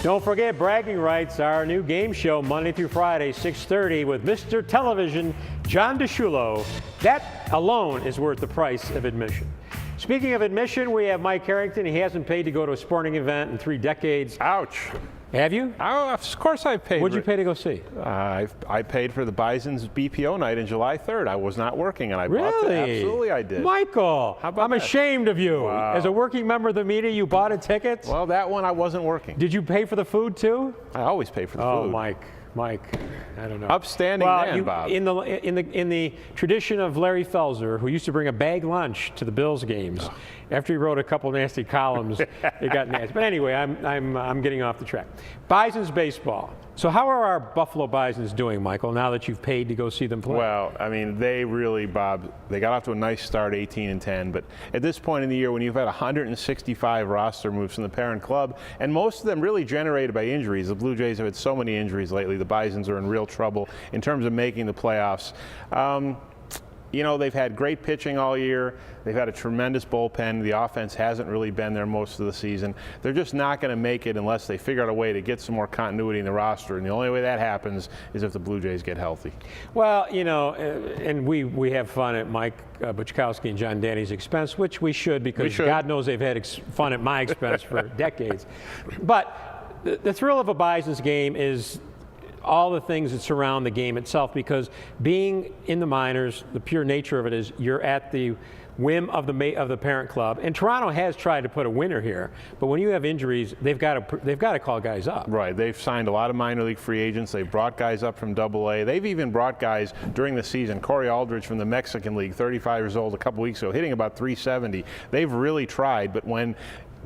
Don't forget Bragging Rights, our new game show Monday through Friday, 6:30 with Mr. Television, John DeShulo. That alone is worth the price of admission. Speaking of admission, we have Mike Harrington. He hasn't paid to go to a sporting event in 3 decades. Ouch. Have you? Oh, of course I paid. What'd you pay to go see? I paid for the Bison's BPO night on July 3rd. I was not working, and I bought it. Really? Absolutely, I did. Michael, How about I'm that? ashamed of you. Wow. As a working member of the media, you bought a ticket? Well, that one I wasn't working. Did you pay for the food too? I always pay for the Oh, food. Mike, I don't know. Upstanding man, Bob. In the tradition of Larry Felser, who used to bring a bag lunch to the Bills games, after he wrote a couple nasty columns, it got nasty. But anyway, I'm getting off the track. Bison's baseball. So how are our Buffalo Bisons doing, Michael, now that you've paid to go see them play? Well, I mean, they really, Bob, they got off to a nice start, 18-10. But at this point in the year, when you've had 165 roster moves from the parent club, and most of them really generated by injuries, the Blue Jays have had so many injuries lately. The Bisons are in real trouble in terms of making the playoffs. You know, they've had great pitching all year. They've had a tremendous bullpen. The offense hasn't really been there most of the season. They're just not going to make it unless they figure out a way to get some more continuity in the roster. And the only way that happens is if the Blue Jays get healthy. Well, you know, and we have fun at Mike Buchkowski and John Danny's expense, which we should, because God knows they've had fun at my expense for decades. But the thrill of a Bison's game is all the things that surround the game itself, because being in the minors, the pure nature of it is you're at the whim of the parent club. And Toronto has tried to put a winner here, but when you have injuries, they've got to call guys up. Right. They've signed a lot of minor league free agents. They've brought guys up from AA. They've even brought guys during the season. Corey Aldridge from the Mexican League, 35 years old, a couple weeks ago, hitting about 370. They've really tried, but when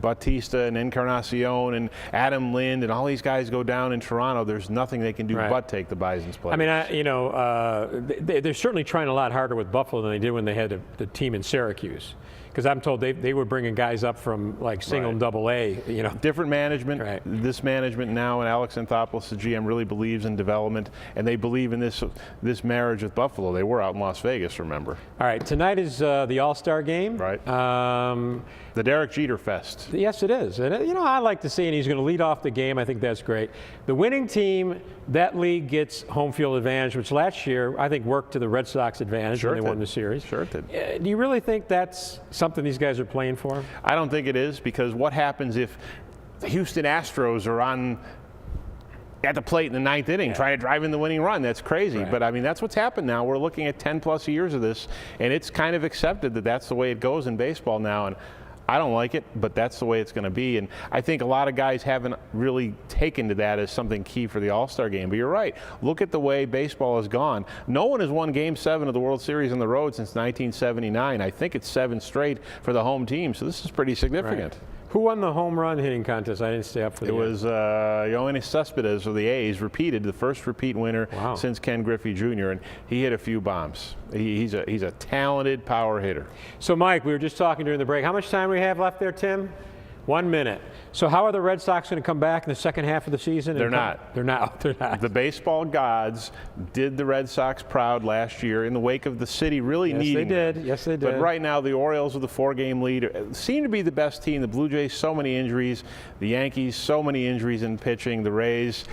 Bautista and Encarnacion and Adam Lind and all these guys go down in Toronto, there's nothing they can do but take the Bison's place. I mean, they're certainly trying a lot harder with Buffalo than they did when they had the team in Syracuse. Because I'm told they were bringing guys up from like single and double A, you know. Different management. Right. This management now, and Alex Anthopoulos, the GM, really believes in development, and they believe in this marriage with Buffalo. They were out in Las Vegas, remember. All right, tonight is the All-Star game. Right. The Derek Jeter Fest. Yes, it is. And, you know, I like to see, and he's going to lead off the game. I think that's great. The winning team, that league gets home field advantage, which last year I think worked to the Red Sox advantage when they won the series. Sure it did. Do you really think that's something these guys are playing for? I don't think it is, because what happens if the Houston Astros are at the plate in the 9th inning trying to drive in the winning run? That's crazy. Right. But I mean, that's what's happened now. We're looking at 10+ years of this, and it's kind of accepted that that's the way it goes in baseball now. And I don't like it, but that's the way it's going to be. And I think a lot of guys haven't really taken to that as something key for the All-Star game. But you're right. Look at the way baseball has gone. No one has won Game 7 of the World Series on the road since 1979. I think it's 7 straight for the home team, so this is pretty significant. Right. Who won the home run hitting contest? I didn't stay up for it. It was Yoenis Cespedes of the A's, the first repeat winner since Ken Griffey Jr., and he hit a few bombs. He's a talented power hitter. So, Mike, we were just talking during the break. How much time do we have left there, Tim? 1 minute. So how are the Red Sox going to come back in the second half of the season? They're not. They're not. The baseball gods did the Red Sox proud last year in the wake of the city really needing them. Yes, they did. But right now, the Orioles with the 4-game lead seem to be the best team. The Blue Jays, so many injuries. The Yankees, so many injuries in pitching. The Rays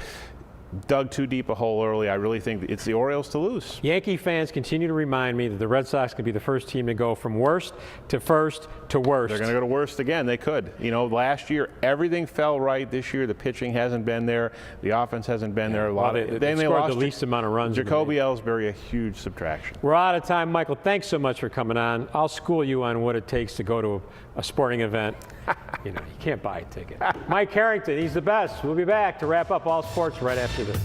dug too deep a hole early. I really think it's the Orioles to lose. Yankee fans continue to remind me that the Red Sox could be the first team to go from worst to first to worst. They're going to go to worst again. They could. You know, last year everything fell right. This year the pitching hasn't been there. The offense hasn't been there. They lost the least amount of runs. Jacoby Ellsbury, a huge subtraction. We're out of time, Michael. Thanks so much for coming on. I'll school you on what it takes to go to a sporting event. You know, you can't buy a ticket. Mike Harrington, he's the best. We'll be back to wrap up All Sports right after this.